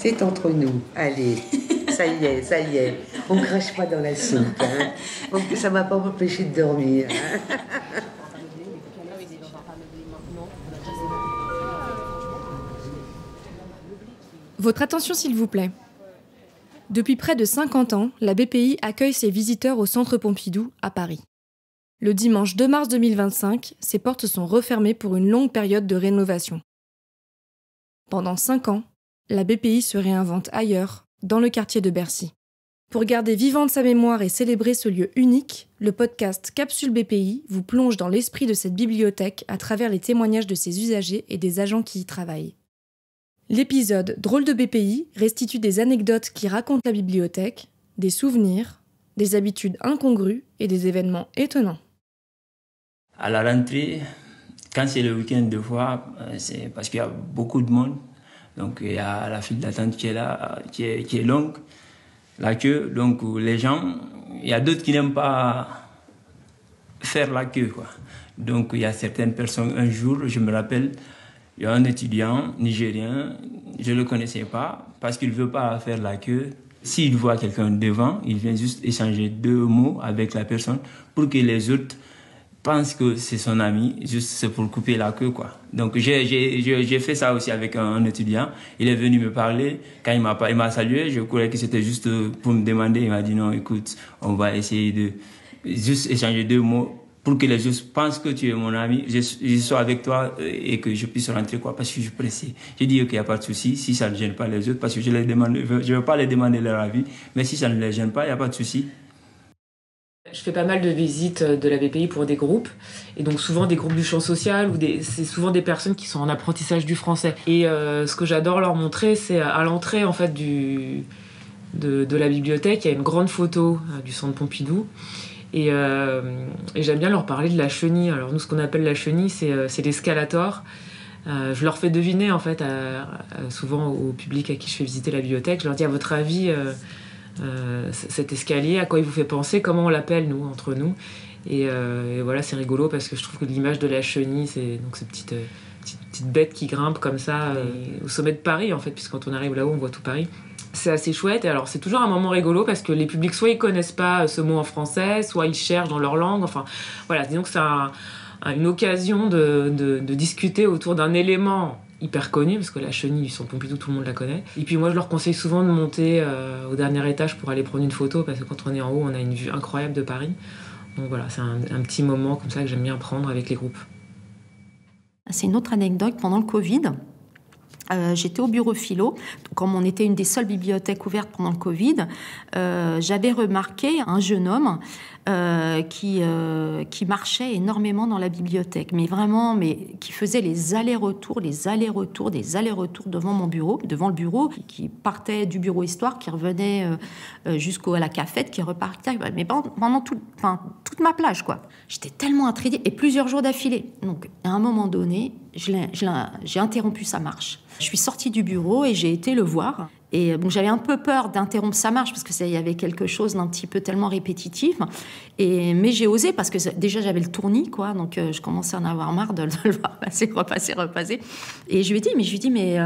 C'est entre nous. Allez, ça y est, ça y est. On ne crache pas dans la soupe. Hein. Ça ne m'a pas empêché de dormir. Hein. Votre attention s'il vous plaît. Depuis près de 50 ans, la BPI accueille ses visiteurs au Centre Pompidou, à Paris. Le dimanche 2 mars 2025, ses portes sont refermées pour une longue période de rénovation. Pendant 5 ans, la BPI se réinvente ailleurs, dans le quartier de Bercy. Pour garder vivante sa mémoire et célébrer ce lieu unique, le podcast Capsule BPI vous plonge dans l'esprit de cette bibliothèque à travers les témoignages de ses usagers et des agents qui y travaillent. L'épisode Drôle de BPI restitue des anecdotes qui racontent la bibliothèque, des souvenirs, des habitudes incongrues et des événements étonnants. À la rentrée, quand c'est le week-end de fois, c'est parce qu'il y a beaucoup de monde. Donc il y a la file d'attente qui est là, qui est longue, la queue. Donc les gens, il y a d'autres qui n'aiment pas faire la queue, quoi. Donc il y a certaines personnes, un jour, je me rappelle, il y a un étudiant nigérien, je ne le connaissais pas, parce qu'il ne veut pas faire la queue. S'il voit quelqu'un devant, il vient juste échanger 2 mots avec la personne pour que les autres pensent que c'est son ami, juste c'est pour couper la queue, quoi. Donc j'ai fait ça aussi avec un étudiant. Il est venu me parler. Quand il m'a salué, je croyais que c'était juste pour me demander. Il m'a dit non, écoute, on va essayer de juste échanger 2 mots pour que les autres pensent que tu es mon ami, je suis avec toi et que je puisse rentrer, quoi, parce que je suis pressé. J'ai dit qu'il n'y a pas de souci, si ça ne gêne pas les autres, parce que je ne veux pas les demander leur avis, mais si ça ne les gêne pas, il n'y a pas de souci. Je fais pas mal de visites de la BPI pour des groupes, et donc souvent des groupes du champ social, c'est souvent des personnes qui sont en apprentissage du français. Et ce que j'adore leur montrer, c'est à l'entrée en fait, de la bibliothèque, il y a une grande photo du Centre Pompidou. Et j'aime bien leur parler de la chenille. Alors nous, ce qu'on appelle la chenille, c'est l'escalator. Je leur fais deviner, en fait, souvent au public à qui je fais visiter la bibliothèque, je leur dis, à votre avis, cet escalier, à quoi il vous fait penser, comment on l'appelle, nous, entre nous. Et voilà, c'est rigolo parce que je trouve que l'image de la chenille, c'est donc ces petites bêtes qui grimpent comme ça au sommet de Paris, en fait, puisque quand on arrive là-haut, on voit tout Paris. C'est assez chouette. Et alors, c'est toujours un moment rigolo parce que les publics, soit ils connaissent pas ce mot en français, soit ils cherchent dans leur langue. Enfin, voilà, disons que c'est une occasion de discuter autour d'un élément hyper connu, parce que la chenille du Centre Pompidou, tout le monde la connaît. Et puis moi, je leur conseille souvent de monter au dernier étage pour aller prendre une photo, parce que quand on est en haut, on a une vue incroyable de Paris. Donc voilà, c'est un petit moment comme ça que j'aime bien prendre avec les groupes. C'est une autre anecdote. Pendant le Covid, j'étais au bureau philo. Comme on était une des seules bibliothèques ouvertes pendant le Covid, j'avais remarqué un jeune homme qui marchait énormément dans la bibliothèque, mais qui faisait les allers-retours devant le bureau, qui partait du bureau Histoire, qui revenait jusqu'à la cafette, qui repartait, mais pendant toute ma plage, quoi. J'étais tellement intriguée, et plusieurs jours d'affilée. Donc, à un moment donné, j'ai interrompu sa marche. Je suis sortie du bureau et j'ai été le voir. Et bon, j'avais un peu peur d'interrompre sa marche parce qu'il y avait quelque chose d'un petit peu tellement répétitif. Mais j'ai osé parce que déjà j'avais le tournis, quoi. Donc je commençais à en avoir marre de le voir repasser. Et je lui ai dit, mais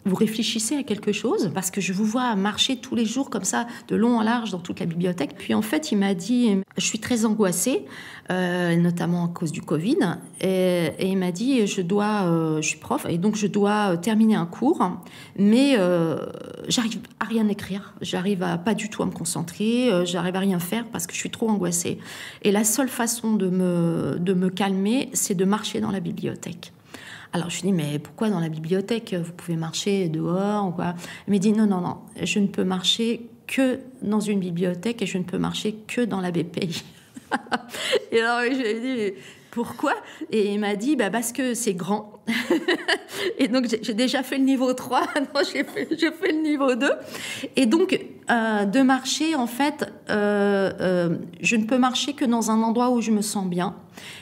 vous réfléchissez à quelque chose parce que je vous vois marcher tous les jours comme ça, de long en large dans toute la bibliothèque. Puis en fait, il m'a dit, je suis très angoissée, notamment à cause du Covid. Et il m'a dit, je suis prof et donc je dois terminer un cours, mais j'arrive à rien écrire, j'arrive pas du tout à me concentrer, j'arrive à rien faire parce que je suis trop angoissée. Et la seule façon de me calmer, c'est de marcher dans la bibliothèque. Alors, je lui dis, mais pourquoi dans la bibliothèque? Vous pouvez marcher dehors ou quoi? Il m'a dit, non, je ne peux marcher que dans une bibliothèque et je ne peux marcher que dans la BPI. Et alors, je lui ai dit, pourquoi? Et il m'a dit, parce que c'est grand. Et donc, j'ai déjà fait le niveau 3. Non, j'ai fait le niveau 2. Et donc, de marcher, en fait, je ne peux marcher que dans un endroit où je me sens bien,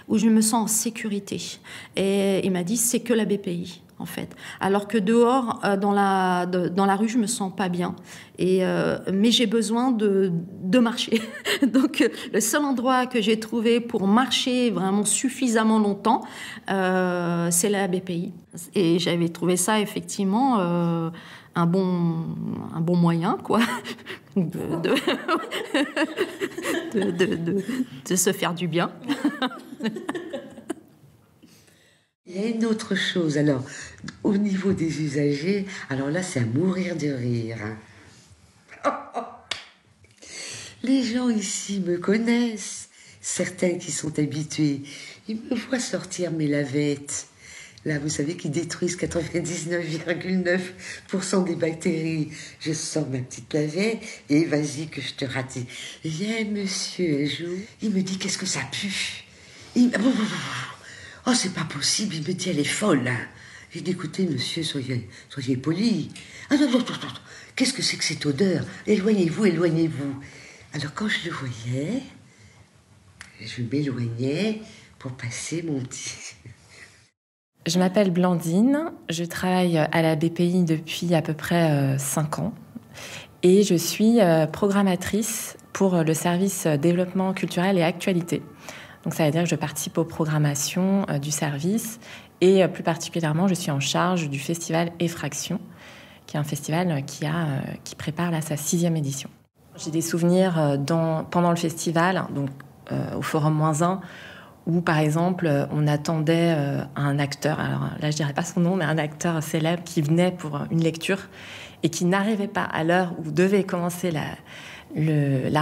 où je me sens en sécurité. Et il m'a dit, c'est que la BPI. en fait. Alors que dehors, dans la rue, je me sens pas bien. Mais j'ai besoin de marcher. Donc, le seul endroit que j'ai trouvé pour marcher vraiment suffisamment longtemps, c'est la BPI. Et j'avais trouvé ça effectivement un bon moyen, quoi, de se faire du bien. Il y a une autre chose, alors, au niveau des usagers, alors là, c'est à mourir de rire. Les gens ici me connaissent, certains qui sont habitués, ils me voient sortir mes lavettes. Là, vous savez, qui détruisent 99,9% des bactéries. Je sors ma petite lavette et vas-y que je te rate. Viens, monsieur, un jour, il me dit, qu'est-ce que ça pue? Oh, c'est pas possible, il me dit, elle est folle. Hein. J'ai dit, écoutez, monsieur, soyez poli. Ah non, qu'est-ce que c'est que cette odeur? Éloignez-vous. Alors, quand je le voyais, je m'éloignais pour passer mon petit... Je m'appelle Blandine, je travaille à la BPI depuis à peu près 5 ans et je suis programmatrice pour le service développement culturel et actualité. Donc ça veut dire que je participe aux programmations du service et plus particulièrement je suis en charge du festival Effraction, qui est un festival qui prépare là, sa 6e édition. J'ai des souvenirs pendant le festival, donc au Forum -1, où, par exemple, on attendait un acteur, alors là, je dirais pas son nom, mais un acteur célèbre qui venait pour une lecture et qui n'arrivait pas à l'heure où devait commencer la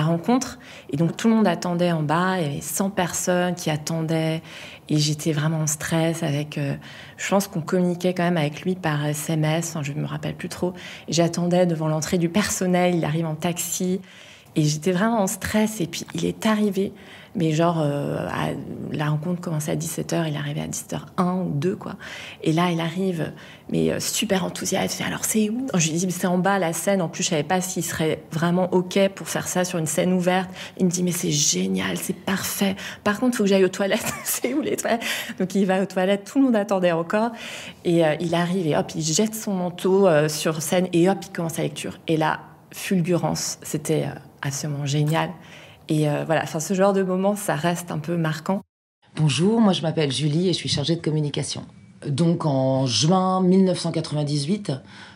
rencontre. Et donc, tout le monde attendait en bas, il y avait 100 personnes qui attendaient et j'étais vraiment en stress avec... je pense qu'on communiquait quand même avec lui par SMS, je ne me rappelle plus trop. Et j'attendais devant l'entrée du personnel, il arrive en taxi et j'étais vraiment en stress. Et puis, il est arrivé... Mais genre, la rencontre commençait à 17h, il est arrivé à 17h01 ou 2, quoi. Et là, il arrive, mais super enthousiaste. Alors, c'est où? Je lui dis, mais c'est en bas, la scène. En plus, je savais pas s'il serait vraiment OK pour faire ça sur une scène ouverte. Il me dit, mais c'est génial, c'est parfait. Par contre, il faut que j'aille aux toilettes. C'est où les toilettes? Donc, il va aux toilettes, tout le monde attendait encore. Et il arrive et hop, il jette son manteau sur scène et hop, il commence la lecture. Et là, fulgurance, c'était absolument génial. Et voilà, enfin, ce genre de moment, ça reste un peu marquant. Bonjour, moi je m'appelle Julie et je suis chargée de communication. Donc en juin 1998,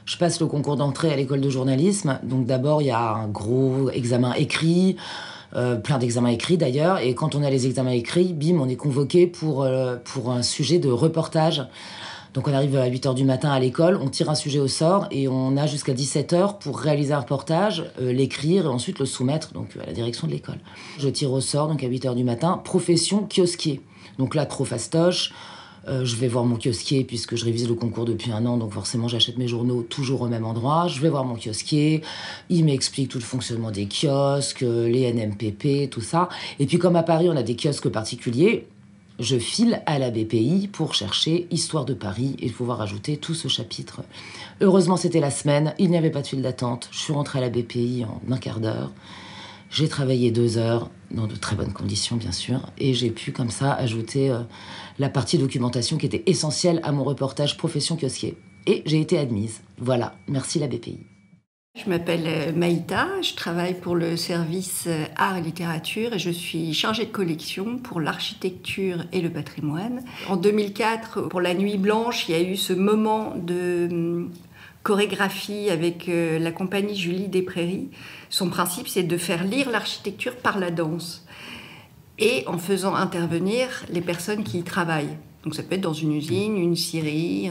je passe le concours d'entrée à l'école de journalisme. Donc d'abord, il y a un gros examen écrit, plein d'examens écrits d'ailleurs. Et quand on a les examens écrits, bim, on est convoqué pour un sujet de reportage. Donc on arrive à 8h du matin à l'école, on tire un sujet au sort et on a jusqu'à 17h pour réaliser un reportage, l'écrire et ensuite le soumettre donc, à la direction de l'école. Je tire au sort donc à 8h du matin, profession kiosquier. Donc là, trop fastoche, je vais voir mon kiosquier puisque je révise le concours depuis 1 an, donc forcément j'achète mes journaux toujours au même endroit. Je vais voir mon kiosquier, il m'explique tout le fonctionnement des kiosques, les NMPP, tout ça. Et puis comme à Paris, on a des kiosques particuliers, je file à la BPI pour chercher Histoire de Paris et pouvoir ajouter tout ce chapitre. Heureusement, c'était la semaine, il n'y avait pas de file d'attente. Je suis rentrée à la BPI en un quart d'heure. J'ai travaillé 2 heures, dans de très bonnes conditions, bien sûr, et j'ai pu, comme ça, ajouter la partie documentation qui était essentielle à mon reportage profession kiosquier. Et j'ai été admise. Voilà, merci la BPI. Je m'appelle Maïta, je travaille pour le service art et littérature et je suis chargée de collection pour l'architecture et le patrimoine. En 2004, pour la Nuit Blanche, il y a eu ce moment de chorégraphie avec la compagnie Julie Desprairies. Son principe, c'est de faire lire l'architecture par la danse et en faisant intervenir les personnes qui y travaillent. Donc ça peut être dans une usine, une scierie.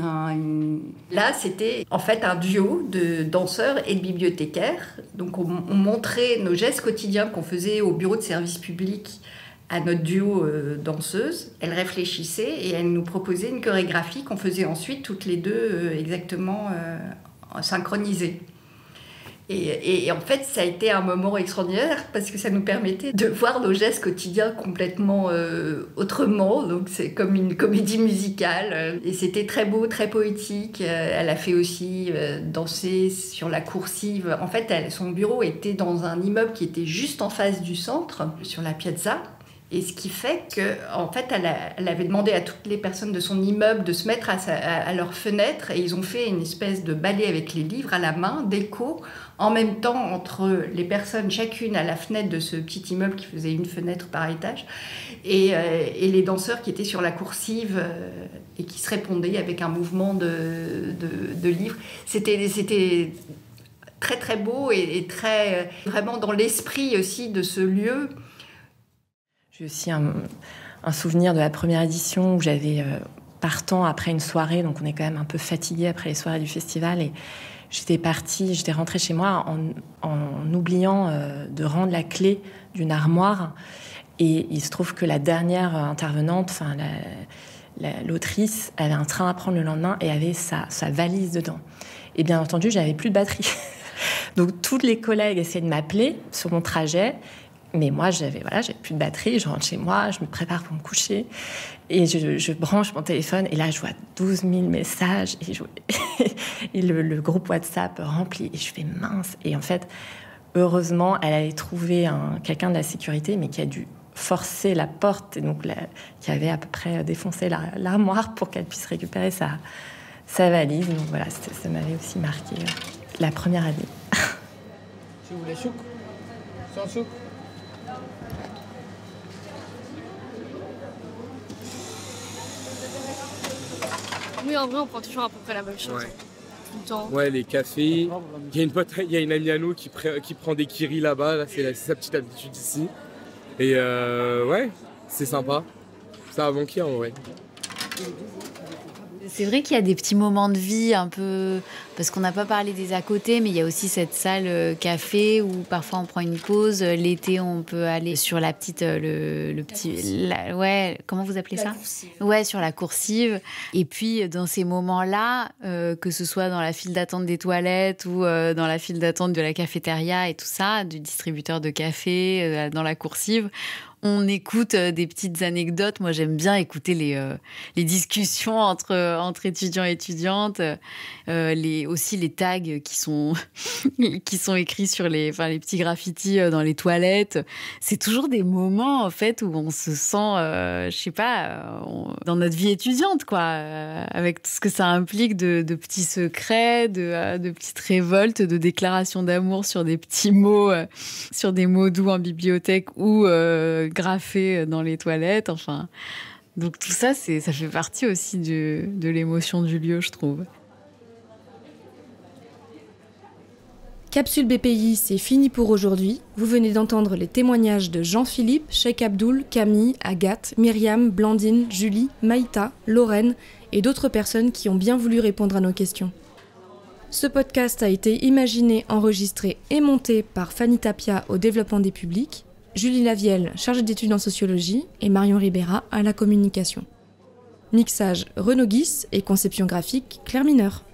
Là, c'était en fait un duo de danseurs et de bibliothécaires. Donc on montrait nos gestes quotidiens qu'on faisait au bureau de service public à notre duo danseuse. Elle réfléchissait et elle nous proposait une chorégraphie qu'on faisait ensuite toutes les deux exactement synchronisée. Et en fait, ça a été un moment extraordinaire parce que ça nous permettait de voir nos gestes quotidiens complètement autrement. Donc c'est comme une comédie musicale. Et c'était très beau, très poétique. Elle a fait aussi danser sur la coursive. En fait, son bureau était dans un immeuble qui était juste en face du centre, sur la piazza. Et ce qui fait qu'en fait, elle avait demandé à toutes les personnes de son immeuble de se mettre à leur fenêtre et ils ont fait une espèce de ballet avec les livres à la main, d'écho, en même temps entre les personnes, chacune à la fenêtre de ce petit immeuble qui faisait une fenêtre par étage et les danseurs qui étaient sur la coursive et qui se répondaient avec un mouvement de livres. C'était très très beau et très vraiment dans l'esprit aussi de ce lieu. J'ai aussi un souvenir de la première édition où j'avais, partant après une soirée, donc on est quand même un peu fatigué après les soirées du festival, et j'étais rentrée chez moi en oubliant de rendre la clé d'une armoire. Et il se trouve que la dernière intervenante, enfin l'autrice, avait un train à prendre le lendemain et avait sa valise dedans. Et bien entendu, j'avais plus de batterie. Donc toutes les collègues essayaient de m'appeler sur mon trajet. Mais moi, j'avais plus de batterie, je rentre chez moi, je me prépare pour me coucher et je branche mon téléphone et là, je vois 12 000 messages et le groupe WhatsApp rempli et je fais mince. Et en fait, heureusement, elle avait trouvé quelqu'un de la sécurité, mais qui a dû forcer la porte et donc qui avait à peu près défoncé l'armoire pour qu'elle puisse récupérer sa valise. Donc voilà, ça m'avait aussi marqué la première année. Tu voulais souk? Sans souk? Oui, en vrai, on prend toujours à peu près la même chose. Ouais. Tout le temps. Ouais, les cafés. Il y a une amie à nous qui prend des kiris là-bas. Là, c'est sa petite habitude ici. Et ouais, c'est sympa. Ça a manqué en vrai. C'est vrai qu'il y a des petits moments de vie un peu... Parce qu'on n'a pas parlé des à côté, mais il y a aussi cette salle café où parfois on prend une pause. L'été, on peut aller sur la petite... ouais, comment vous appelez ça ? Ouais, sur la coursive. Et puis, dans ces moments-là, que ce soit dans la file d'attente des toilettes ou dans la file d'attente de la cafétéria et tout ça, du distributeur de café, dans la coursive, on écoute des petites anecdotes. Moi, j'aime bien écouter les discussions entre étudiants et étudiantes, aussi les tags qui sont écrits sur les petits graffitis dans les toilettes. C'est toujours des moments, en fait, où on se sent, je sais pas, dans notre vie étudiante, quoi, avec tout ce que ça implique de petits secrets, de petites révoltes, de déclarations d'amour sur des petits mots, sur des mots doux en bibliothèque ou graffés dans les toilettes, enfin. Donc tout ça, ça fait partie aussi de l'émotion du lieu, je trouve. Capsule BPI, c'est fini pour aujourd'hui. Vous venez d'entendre les témoignages de Jean-Philippe, Cheikh Abdoul, Camille, Agathe, Myriam, Blandine, Julie, Maïta, Lorraine et d'autres personnes qui ont bien voulu répondre à nos questions. Ce podcast a été imaginé, enregistré et monté par Fanny Tapia au développement des publics, Julie Lavielle, chargée d'études en sociologie, et Marion Ribera à la communication. Mixage Renaud Guis et conception graphique Claire Mineur.